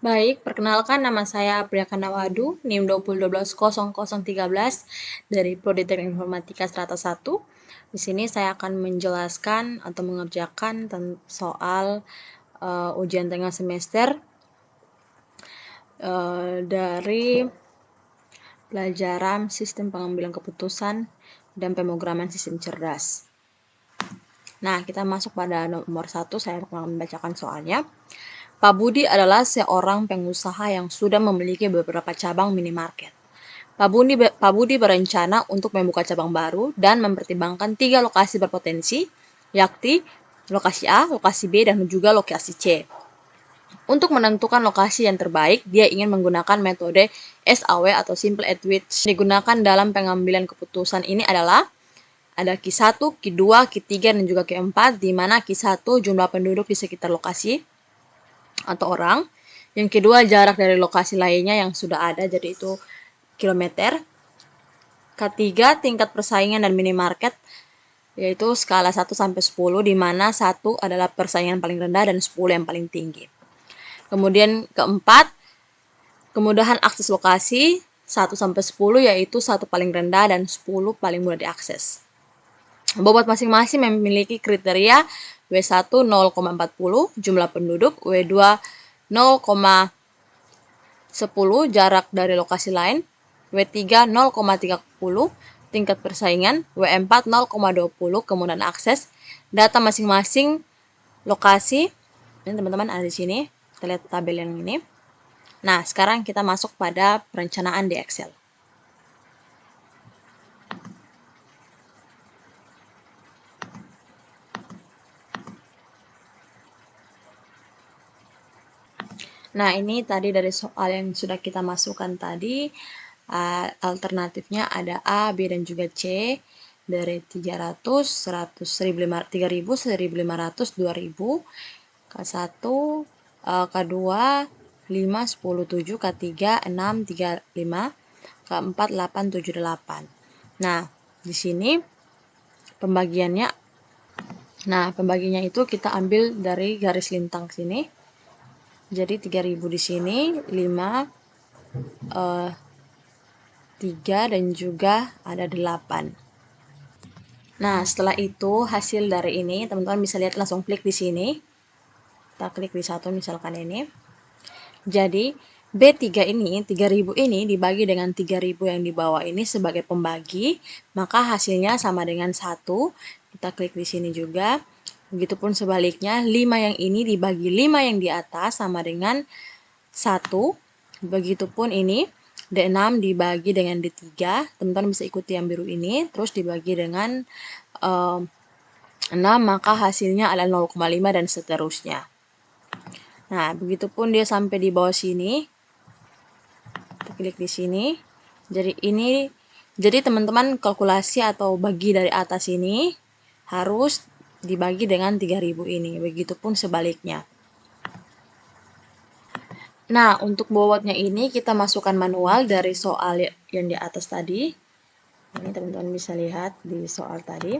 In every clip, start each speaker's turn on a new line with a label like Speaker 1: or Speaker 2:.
Speaker 1: Baik, perkenalkan nama saya Apriaka Nawadu, NIM 20120013 dari Prodi Teknik Informatika Strata 1. Di sini saya akan menjelaskan atau mengerjakan soal ujian tengah semester dari pelajaran Sistem Pengambilan Keputusan dan Pemrograman Sistem Cerdas. Nah, kita masuk pada nomor 1, saya akan membacakan soalnya. Pak Budi adalah seorang pengusaha yang sudah memiliki beberapa cabang minimarket. Pak Budi berencana untuk membuka cabang baru dan mempertimbangkan 3 lokasi berpotensi, yakni lokasi A, lokasi B, dan juga lokasi C. Untuk menentukan lokasi yang terbaik, dia ingin menggunakan metode SAW atau Simple Edwidge. Digunakan dalam pengambilan keputusan ini adalah ada Q1, Q2, Q3, dan juga Q4, di mana Q1 jumlah penduduk di sekitar lokasi atau orang. Yang kedua, jarak dari lokasi lainnya yang sudah ada, jadi itu kilometer. Ketiga, tingkat persaingan dan minimarket, yaitu skala 1 sampai 10, di mana 1 adalah persaingan paling rendah dan 10 yang paling tinggi. Kemudian keempat, kemudahan akses lokasi 1 sampai 10, yaitu 1 paling rendah dan 10 paling mudah diakses. Bobot masing-masing memiliki kriteria W1 0,40 jumlah penduduk, W2 0,10 jarak dari lokasi lain, W3 0,30 tingkat persaingan, W4 0,20 kemudahan akses. Data masing-masing lokasi ini teman-teman ada di sini. Kita lihat tabel yang ini. Nah, sekarang kita masuk pada perencanaan di Excel. Nah, ini tadi dari soal yang sudah kita masukkan tadi, alternatifnya ada A, B, dan juga C. Dari 300, 100, 3000, 1500, 2000, K1, K2, 5, 10, 7, K3, 6, 3, 5, K4, 8, 7, 8. Nah, di sini pembagiannya. Nah, pembaginya itu kita ambil dari garis lintang sini. Jadi 3000 di sini, 5, 3, dan juga ada 8. Nah, setelah itu hasil dari ini, teman-teman bisa lihat langsung klik di sini. Kita klik di 1 misalkan ini. Jadi, B3 ini, 3000 ini dibagi dengan 3000 yang di bawah ini sebagai pembagi, maka hasilnya sama dengan 1. Kita klik di sini juga. Begitupun sebaliknya, 5 yang ini dibagi 5 yang di atas sama dengan 1. Begitupun ini, D6 dibagi dengan D3. Teman-teman bisa ikuti yang biru ini, terus dibagi dengan 6, maka hasilnya adalah 0,5 dan seterusnya. Nah, begitupun dia sampai di bawah sini. Kita klik di sini. Jadi teman-teman kalkulasi atau bagi dari atas ini harus dibagi dengan 3000 ini. Begitupun sebaliknya. Nah, untuk bobotnya ini kita masukkan manual dari soal yang di atas tadi. Ini teman-teman bisa lihat di soal tadi.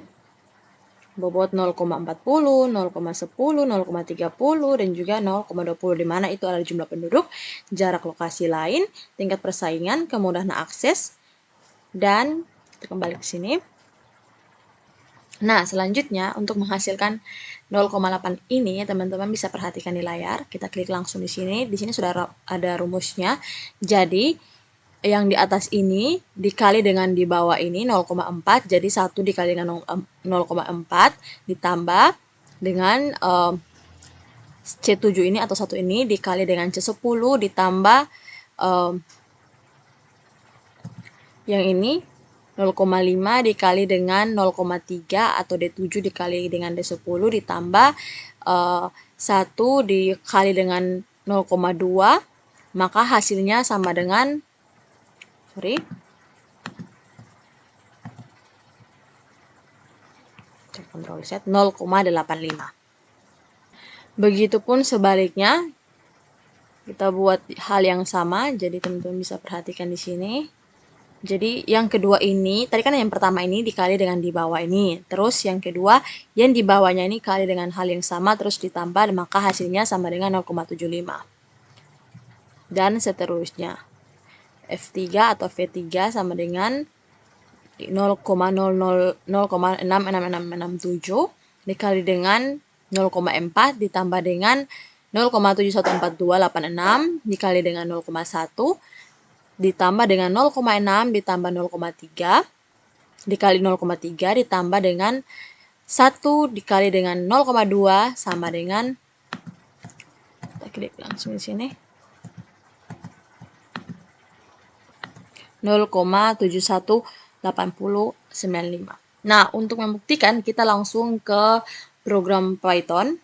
Speaker 1: Bobot 0,40, 0,10, 0,30, dan juga 0,20, di mana itu adalah jumlah penduduk, jarak lokasi lain, tingkat persaingan, kemudahan akses, dan kita kembali ke sini. Nah, selanjutnya untuk menghasilkan 0,8 ini, teman-teman bisa perhatikan di layar. Kita klik langsung di sini. Di sini sudah ada rumusnya. Jadi, yang di atas ini dikali dengan di bawah ini 0,4, jadi 1 dikali dengan 0,4 ditambah dengan C7 ini atau 1 ini dikali dengan C10 ditambah yang ini 0,5 dikali dengan 0,3 atau D7 dikali dengan D10 ditambah 1 dikali dengan 0,2, maka hasilnya sama dengan 0,85. Begitupun sebaliknya, kita buat hal yang sama. Jadi teman-teman bisa perhatikan di sini. Jadi yang kedua ini, tadi kan yang pertama ini dikali dengan di bawah ini. Terus yang kedua, yang di bawahnya ini kali dengan hal yang sama terus ditambah, maka hasilnya sama dengan 0,75. dan seterusnya. F3 atau V3 sama dengan 0,66667 dikali dengan 0,4 ditambah dengan 0,714286 dikali dengan 0,1 ditambah dengan 0,6 ditambah 0,3 dikali 0,3 ditambah dengan 1 dikali dengan 0,2 sama dengan, kita klik langsung di sini, 0,718095. Nah, untuk membuktikan kita langsung ke program Python.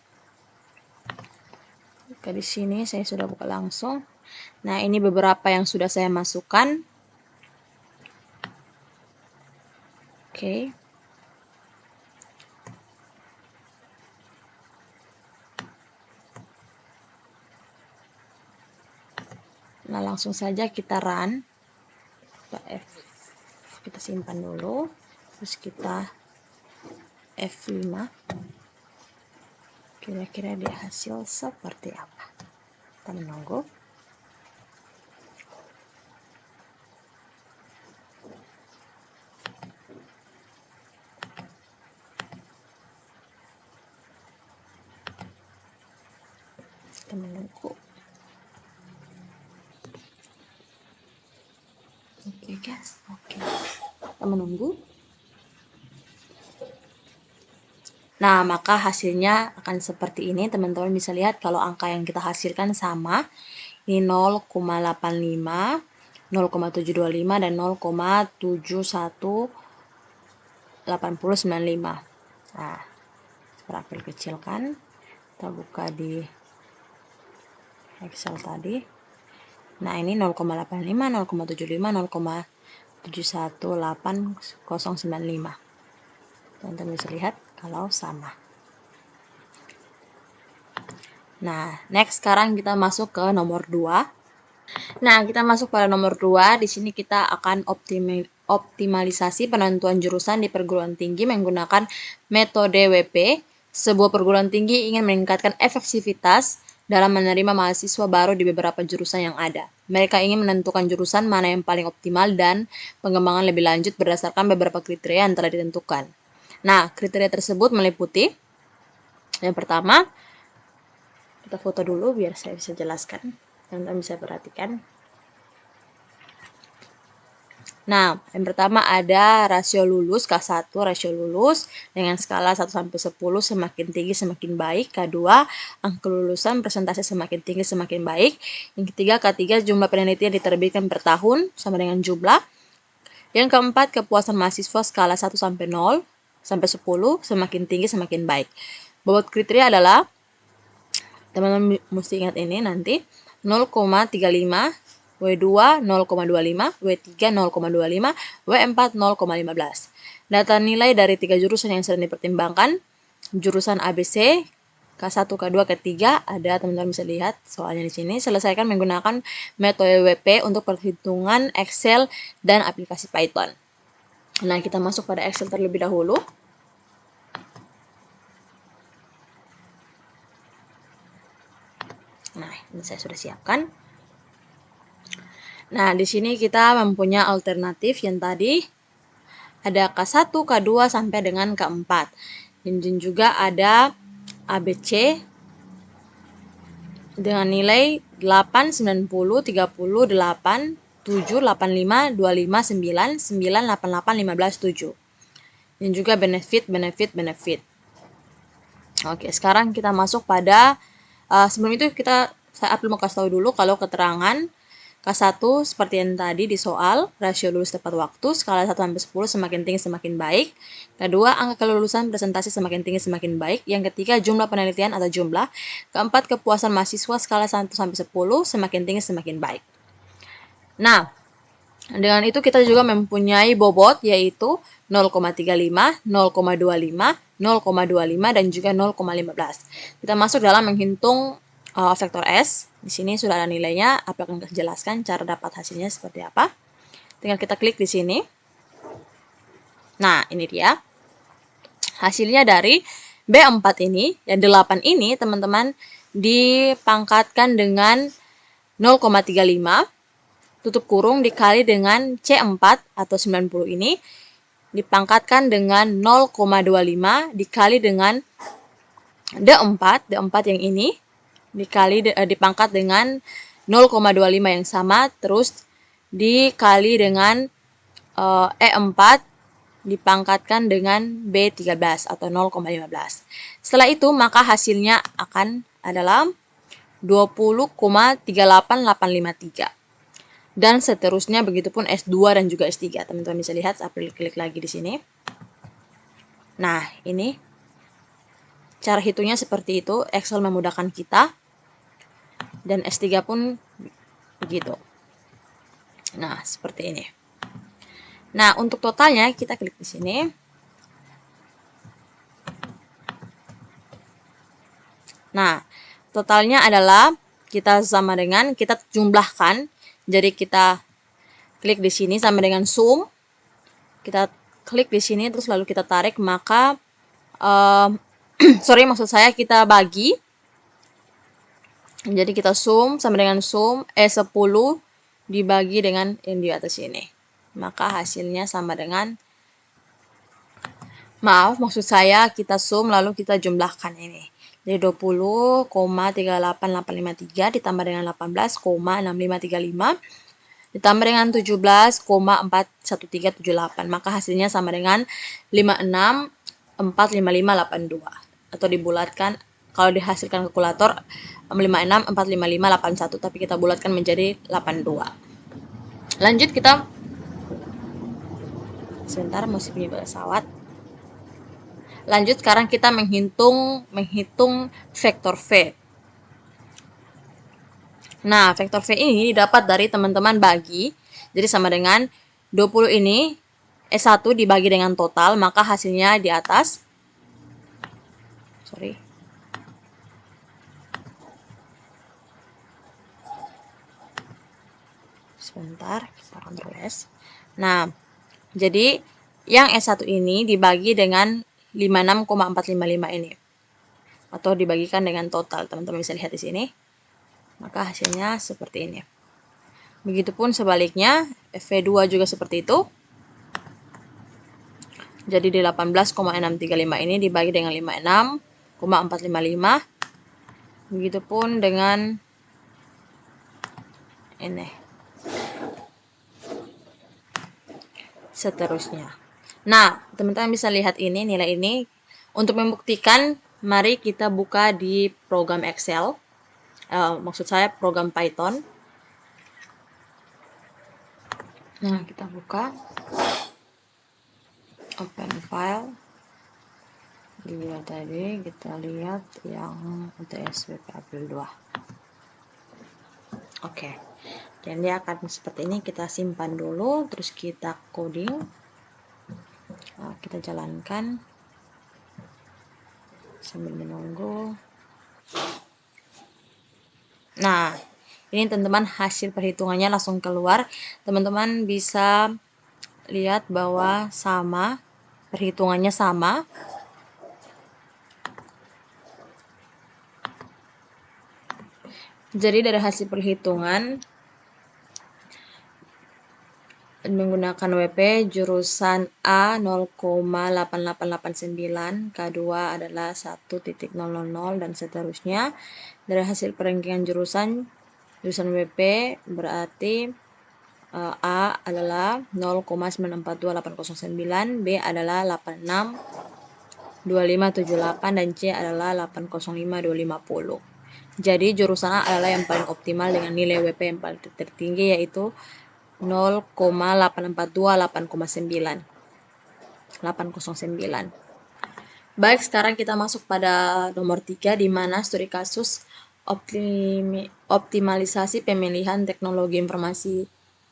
Speaker 1: Oke, di sini saya sudah buka langsung. Nah, ini beberapa yang sudah saya masukkan. Oke. Nah, langsung saja kita run. Kita simpan dulu. Terus kita F5. Kira-kira dia hasil seperti apa. Kita menunggu. Kita menunggu. Oke guys, oke. Kita menunggu. Nah, maka hasilnya akan seperti ini. Teman-teman bisa lihat kalau angka yang kita hasilkan sama. Ini 0,85, 0,725, dan 0,718095. Nah, berapil kecilkan. Kita buka di Excel tadi. Nah, ini 0,85, 0,75, 0,718095. Teman-teman bisa lihat kalau sama. Nah, next sekarang kita masuk ke nomor 2. Nah, kita masuk pada nomor 2. Di sini kita akan optimalisasi penentuan jurusan di perguruan tinggi menggunakan metode WP. Sebuah perguruan tinggi ingin meningkatkan efektivitas dalam menerima mahasiswa baru di beberapa jurusan yang ada. Mereka ingin menentukan jurusan mana yang paling optimal dan pengembangan lebih lanjut berdasarkan beberapa kriteria yang telah ditentukan. Nah, kriteria tersebut meliputi yang pertama, kita foto dulu biar saya bisa jelaskan. Teman-teman bisa perhatikan. Nah, yang pertama ada rasio lulus, K1 rasio lulus dengan skala 1-10 semakin tinggi semakin baik. K2 angka lulusan persentase semakin tinggi semakin baik. Yang ketiga, K3 jumlah penelitian diterbitkan per tahun sama dengan jumlah. Yang keempat, kepuasan mahasiswa skala 1-0 sampai 10 semakin tinggi semakin baik. Bobot kriteria adalah, teman-teman mesti ingat ini nanti, 0,35, W2 0,25, W3 0,25, W4 0,15. Data nilai dari 3 jurusan yang sedang dipertimbangkan, jurusan ABC, K1, K2, K3, ada, teman-teman bisa lihat soalnya di sini. Selesaikan menggunakan metode WP untuk perhitungan Excel dan aplikasi Python. Nah, kita masuk pada Excel terlebih dahulu. Nah, ini saya sudah siapkan. Nah, di sini kita mempunyai alternatif yang tadi ada K1, K2 sampai dengan K4. Dan juga ada ABC dengan nilai 8, 90, 30, 8, 7, 85, 25, 9, 9, 88, 15, 7. Dan juga benefit. Oke, sekarang kita masuk pada, sebelum itu saya mau kasih tahu dulu kalau keterangan K1 seperti yang tadi di soal, rasio lulus tepat waktu, skala 1-10 semakin tinggi semakin baik. Kedua, angka kelulusan presentasi semakin tinggi semakin baik. Yang ketiga, jumlah penelitian atau jumlah. Keempat, kepuasan mahasiswa skala 1-10 semakin tinggi semakin baik. Nah, dengan itu kita juga mempunyai bobot yaitu 0,35, 0,25, 0,25 dan juga 0,15. Kita masuk dalam menghitung vektor S. Di sini sudah ada nilainya, aku akan jelaskan cara dapat hasilnya seperti apa. Tinggal kita klik di sini. Nah, ini dia. Hasilnya dari B4 ini, dan 8 ini teman-teman dipangkatkan dengan 0,35 tutup kurung dikali dengan C4 atau 90 ini dipangkatkan dengan 0,25 dikali dengan D4 yang ini dipangkat dengan 0,25 yang sama, terus dikali dengan E4 dipangkatkan dengan B13 atau 0,15. Setelah itu maka hasilnya akan adalah 20,38853. Dan seterusnya, begitupun S2 dan juga S3. Teman-teman bisa lihat, April klik lagi di sini. Nah, ini cara hitungnya seperti itu. Excel memudahkan kita. Dan S3 pun begitu. Nah, seperti ini. Nah, untuk totalnya kita klik di sini. Nah, totalnya adalah kita sama dengan kita jumlahkan. Jadi kita klik di sini sama dengan sum. Kita klik di sini terus lalu kita tarik, maka maksud saya kita bagi. Jadi kita sum sama dengan sum 10 dibagi dengan yang di atas ini. Maka hasilnya sama dengan, maksud saya kita sum lalu kita jumlahkan ini. Jadi 20,38853 ditambah dengan 18,6535 ditambah dengan 17,41378. Maka hasilnya sama dengan 56,45582. Atau dibulatkan, kalau dihasilkan kalkulator 56,45581, tapi kita bulatkan menjadi 82. Lanjut kita, sebentar masih punya pesawat. Lanjut sekarang kita menghitung vektor V. Nah, vektor V ini didapat dari teman-teman bagi. Jadi sama dengan 20 ini S1 dibagi dengan total, maka hasilnya di atas. Sebentar, kita Ctrl S. Nah, jadi yang S1 ini dibagi dengan 56,455 ini. Atau dibagikan dengan total. Teman-teman bisa lihat di sini. Maka hasilnya seperti ini. Begitupun sebaliknya, V2 juga seperti itu. Jadi di 18,635 ini dibagi dengan 56,455. Begitupun dengan ini. Seterusnya. Nah, teman-teman bisa lihat ini, nilai ini. Untuk membuktikan, mari kita buka di program Excel. Maksud saya program Python. Nah, kita buka. Open file. Dia tadi kita lihat yang UTS WP April 2. Oke. Dan dia akan seperti ini, kita simpan dulu, terus kita coding. Nah, kita jalankan sambil menunggu. Nah, ini teman-teman hasil perhitungannya langsung keluar. Teman-teman bisa lihat bahwa sama, perhitungannya sama. Jadi dari hasil perhitungan menggunakan WP jurusan A 0,8889, K2 adalah 1.000 dan seterusnya. Dari hasil perankingan jurusan WP berarti A adalah 0,942809, B adalah 862578 dan C adalah 805250. Jadi jurusan A adalah yang paling optimal dengan nilai WP yang paling tertinggi, yaitu 0,842809. Baik, sekarang kita masuk pada nomor 3, di mana studi kasus optimalisasi pemilihan teknologi informasi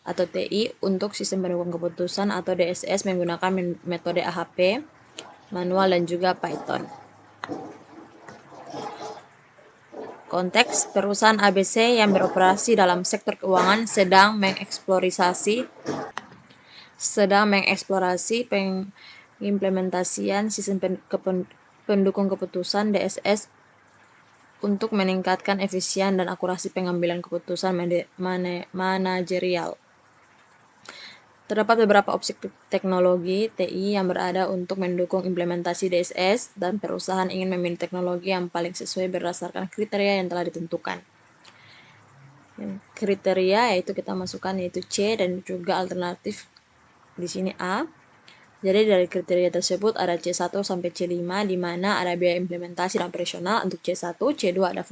Speaker 1: atau TI untuk sistem pendukung keputusan atau DSS menggunakan metode AHP, manual dan juga Python. Konteks, perusahaan ABC yang beroperasi dalam sektor keuangan sedang mengeksplorasi pengimplementasian sistem pendukung keputusan DSS untuk meningkatkan efisien dan akurasi pengambilan keputusan manajerial. Terdapat beberapa opsi teknologi TI yang berada untuk mendukung implementasi DSS, dan perusahaan ingin memilih teknologi yang paling sesuai berdasarkan kriteria yang telah ditentukan. Kriteria yaitu kita masukkan yaitu C dan juga alternatif di sini A. Jadi dari kriteria tersebut ada C1 sampai C5, di mana ada biaya implementasi dan operasional untuk C1, C2 ada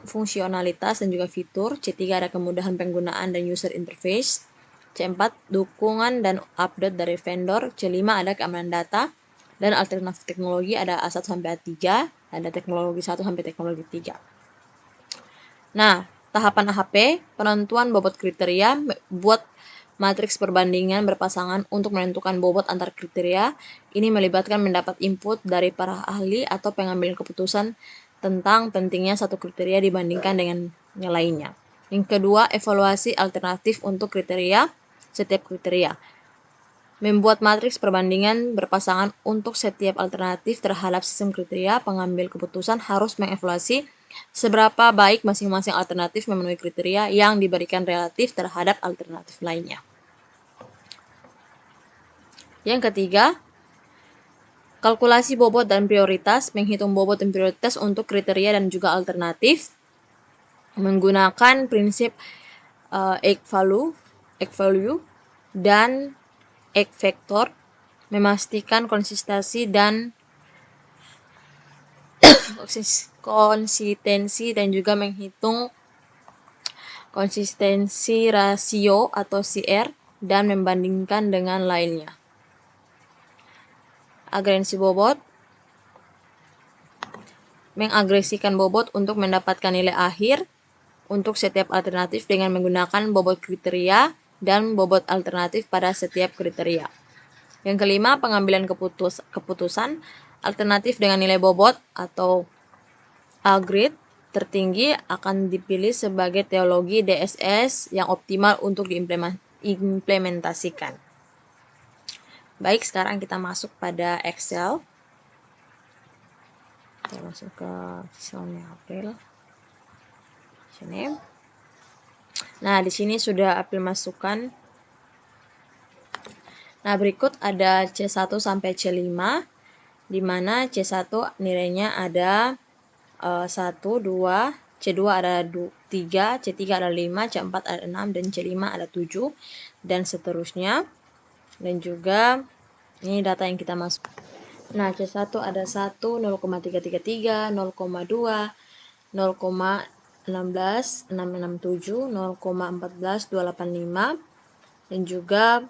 Speaker 1: fungsionalitas dan juga fitur, C3 ada kemudahan penggunaan dan user interface, C4 dukungan dan update dari vendor, C5 ada keamanan data, dan alternatif teknologi ada A1 sampai A3, ada teknologi 1 sampai teknologi 3. Nah, tahapan AHP, penentuan bobot kriteria, buat matriks perbandingan berpasangan untuk menentukan bobot antar kriteria. Ini melibatkan mendapat input dari para ahli atau pengambil keputusan tentang pentingnya satu kriteria dibandingkan dengan yang lainnya. Yang kedua, evaluasi alternatif untuk setiap kriteria. Membuat matriks perbandingan berpasangan untuk setiap alternatif terhadap sistem kriteria. Pengambil keputusan harus mengevaluasi seberapa baik masing-masing alternatif memenuhi kriteria yang diberikan relatif terhadap alternatif lainnya. Yang ketiga, kalkulasi bobot dan prioritas, menghitung bobot dan prioritas untuk kriteria dan juga alternatif menggunakan prinsip egg value dan egg factor, memastikan konsistensi dan juga menghitung konsistensi rasio atau CR dan membandingkan dengan lainnya. Agresi bobot, mengagresikan bobot untuk mendapatkan nilai akhir untuk setiap alternatif dengan menggunakan bobot kriteria dan bobot alternatif pada setiap kriteria. Yang kelima, pengambilan keputusan alternatif dengan nilai bobot atau A-grade tertinggi akan dipilih sebagai teologi DSS yang optimal untuk diimplementasikan. Baik, sekarang kita masuk pada Excel. Kita masuk ke Excelnya April. Sini. Nah, di sini sudah April masukkan. Nah, berikut ada C1 sampai C5, di mana C1 nilainya ada 1, 2, C2 ada 3, C3 ada 5, C4 ada 6, dan C5 ada 7, dan seterusnya. Dan juga ini data yang kita masuk. Nah, C1 ada 1, 0,333, 0,2, 0,16, 667, 0,14, 285, dan juga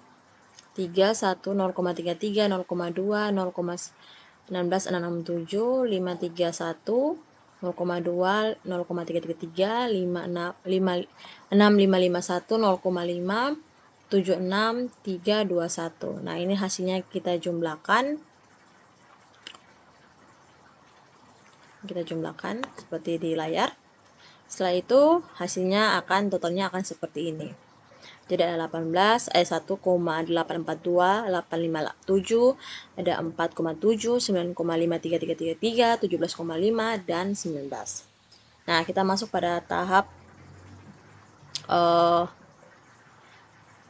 Speaker 1: 3, 1, 0,33, 0,2, 0,16, 667, 531, 0,2, 0,333, 6551, 0,5, 76, 321. Nah, ini hasilnya kita jumlahkan. Kita jumlahkan seperti di layar. Setelah itu hasilnya totalnya akan seperti ini. Jadi ada 1,842, 857, ada 4,7, 9,53333, 17,5, dan 19. Nah, kita masuk pada tahap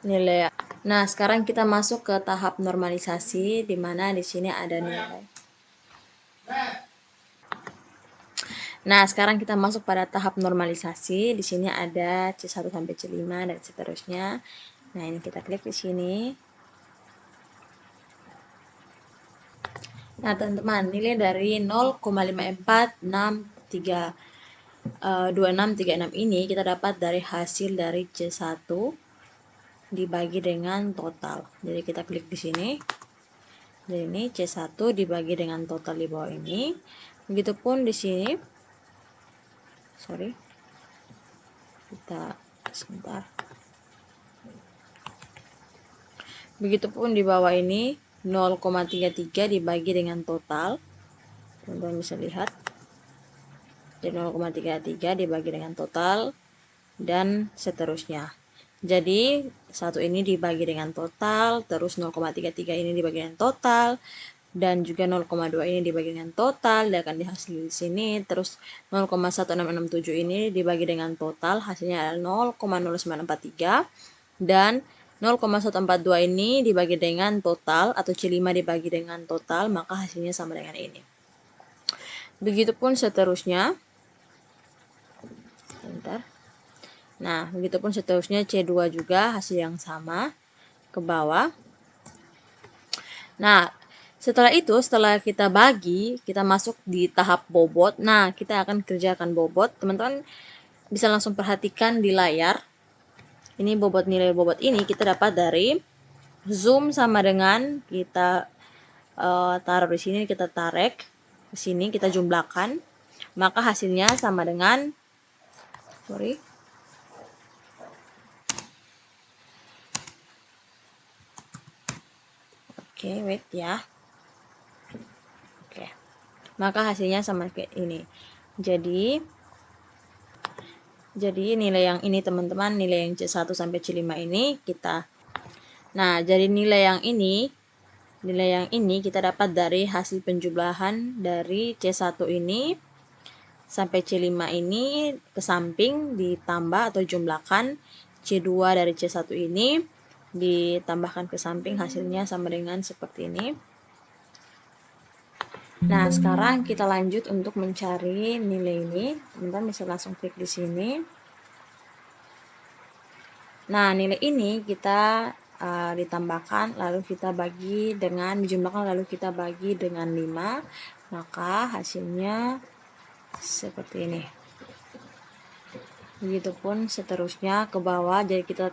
Speaker 1: nilai. Nah, sekarang kita masuk ke tahap normalisasi, di mana di sini ada nilai. Nah, sekarang kita masuk pada tahap normalisasi. Di sini ada C1 sampai C5 dan seterusnya. Nah, ini kita klik di sini. Nah, teman-teman, nilai dari 0,54632636 ini kita dapat dari hasil dari C1 dibagi dengan total. Jadi kita klik di sini. Jadi ini C1 dibagi dengan total di bawah ini. Begitupun di sini. Kita sebentar. Begitupun di bawah ini 0,33 dibagi dengan total. Teman-teman bisa lihat. Jadi 0,33 dibagi dengan total dan seterusnya. Jadi satu ini dibagi dengan total, terus 0,33 ini dibagi dengan total, dan juga 0,2 ini dibagi dengan total, dan akan dihasil di sini. Terus 0,1667 ini dibagi dengan total, hasilnya adalah 0,0943, dan 0,142 ini dibagi dengan total atau C5 dibagi dengan total, maka hasilnya sama dengan ini. Begitupun seterusnya. Bentar. Nah, begitupun seterusnya C2 juga hasil yang sama ke bawah. Nah, setelah itu, setelah kita bagi, kita masuk di tahap bobot. Nah, kita akan kerjakan bobot. Teman-teman bisa langsung perhatikan di layar. Ini bobot, nilai bobot ini kita dapat dari zoom sama dengan kita taruh di sini, kita tarik ke sini, kita jumlahkan. Maka hasilnya sama dengan Oke, wait ya. Oke. Maka hasilnya sama kayak ini. Jadi nilai yang ini teman-teman, nilai yang C1 sampai C5 ini kita. Nah, jadi nilai yang ini kita dapat dari hasil penjumlahan dari C1 ini sampai C5 ini ke samping ditambah atau jumlahkan C2 dari C1 ini ditambahkan ke samping, hasilnya sama dengan seperti ini. Nah, sekarang kita lanjut untuk mencari nilai ini. Teman-teman bisa langsung klik di sini. Nah, nilai ini kita ditambahkan, lalu kita bagi dengan, dijumlahkan lalu kita bagi dengan 5, maka hasilnya seperti ini. Begitupun seterusnya ke bawah, jadi kita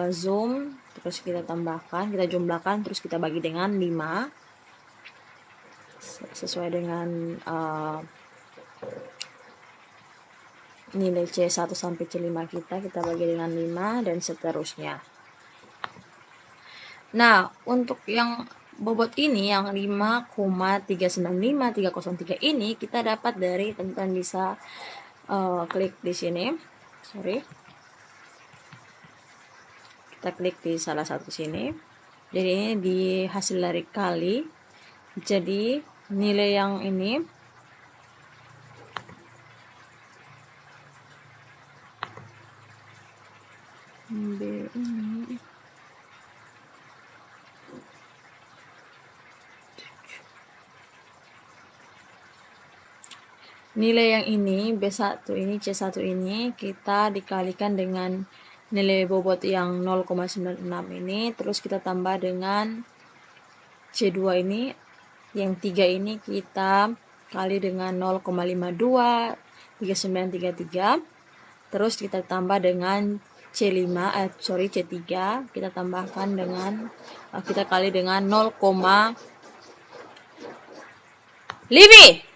Speaker 1: zoom, terus kita tambahkan, kita jumlahkan, terus kita bagi dengan 5, sesuai dengan nilai C1 sampai C5 kita bagi dengan 5, dan seterusnya. Nah, untuk yang bobot ini, yang 5,395303 ini, kita dapat dari, teman-teman bisa klik di sini. Kita klik di salah satu sini. Jadi ini di hasil dari kali. Jadi nilai yang ini nilai yang ini B1 ini C1 ini kita dikalikan dengan nilai bobot yang 0,96 ini, terus kita tambah dengan C2 ini, yang 3 ini kita kali dengan 0,52 3933, terus kita tambah dengan C3 kita tambahkan dengan kita kali dengan 0, lebih.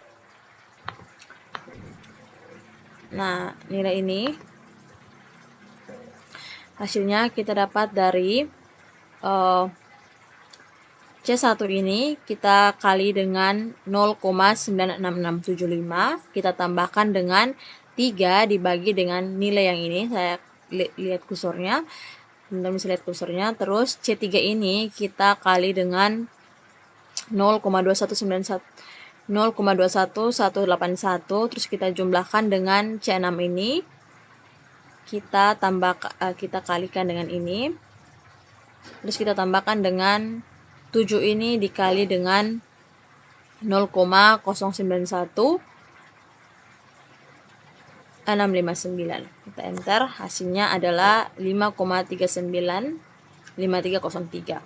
Speaker 1: Nah, nilai ini hasilnya kita dapat dari C1 ini kita kali dengan 0,96675, kita tambahkan dengan 3 dibagi dengan nilai yang ini, saya lihat kursornya, teman-teman bisa lihat kursornya. Terus C3 ini kita kali dengan 0,21181, terus kita jumlahkan dengan C6 ini, kita kalikan dengan ini, terus kita tambahkan dengan 7 ini dikali dengan 0,091659. Kita enter, hasilnya adalah 5,395303.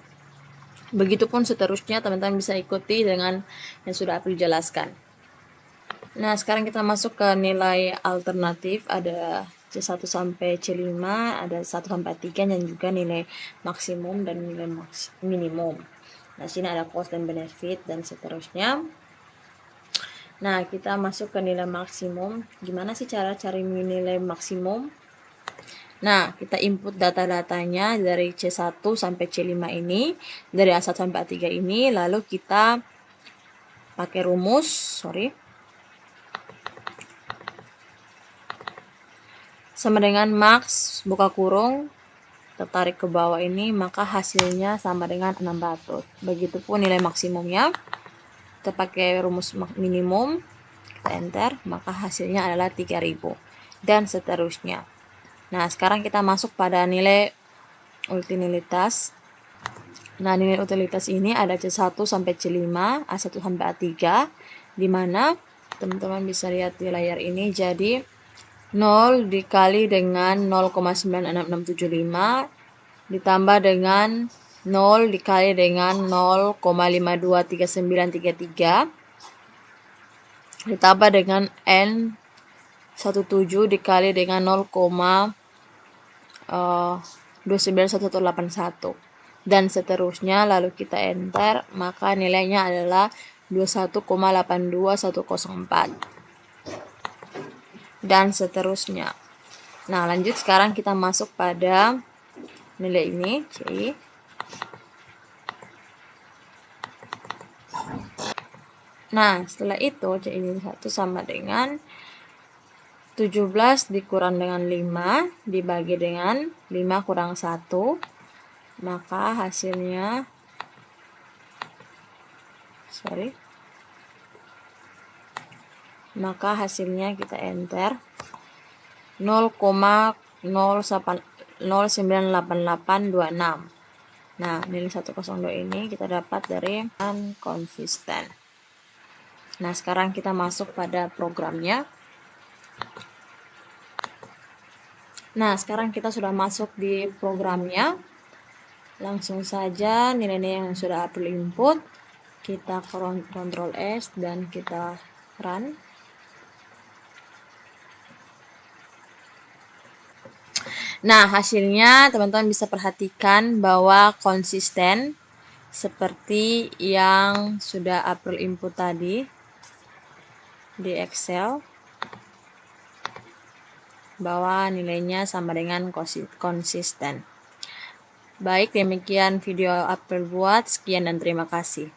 Speaker 1: Begitupun seterusnya, teman-teman bisa ikuti dengan yang sudah aku jelaskan. Nah, sekarang kita masuk ke nilai alternatif. Ada C1 sampai C5, ada 1 sampai 3, dan juga nilai maksimum dan nilai minimum. Nah, sini ada cost dan benefit dan seterusnya. Nah, kita masuk ke nilai maksimum. Gimana sih cara cari nilai maksimum? Nah, kita input data-datanya dari C1 sampai C5 ini, dari A1 sampai A3 ini, lalu kita pakai rumus, sama dengan max buka kurung tertarik ke bawah ini, maka hasilnya sama dengan 600. Begitupun nilai maksimumnya. Kita pakai rumus minimum, kita enter, maka hasilnya adalah 3000. Dan seterusnya. Nah, sekarang kita masuk pada nilai utilitas. Nah, nilai utilitas ini ada C1 sampai C5, A1 sampai A3, di mana teman-teman bisa lihat di layar ini. Jadi 0 dikali dengan 0,96675 ditambah dengan 0 dikali dengan 0,523933 ditambah dengan N 17 dikali dengan 0,291181 dan seterusnya. Lalu kita enter, maka nilainya adalah 21,82104 dan seterusnya. Nah, lanjut sekarang kita masuk pada nilai ini, C. Nah, setelah itu C ini 1 sama dengan 17 dikurang dengan 5 dibagi dengan 5 kurang 1, maka hasilnya kita enter 0,098826. Nah, nilai 102 ini kita dapat dari konsisten. Nah, sekarang kita masuk pada programnya. Nah, sekarang kita sudah masuk di programnya. Langsung saja nilai-nilai yang sudah April input, kita Ctrl S dan kita run. Nah, hasilnya teman-teman bisa perhatikan bahwa konsisten seperti yang sudah April input tadi di Excel, bahwa nilainya sama dengan konsisten. Baik, demikian video April buat. Sekian dan terima kasih.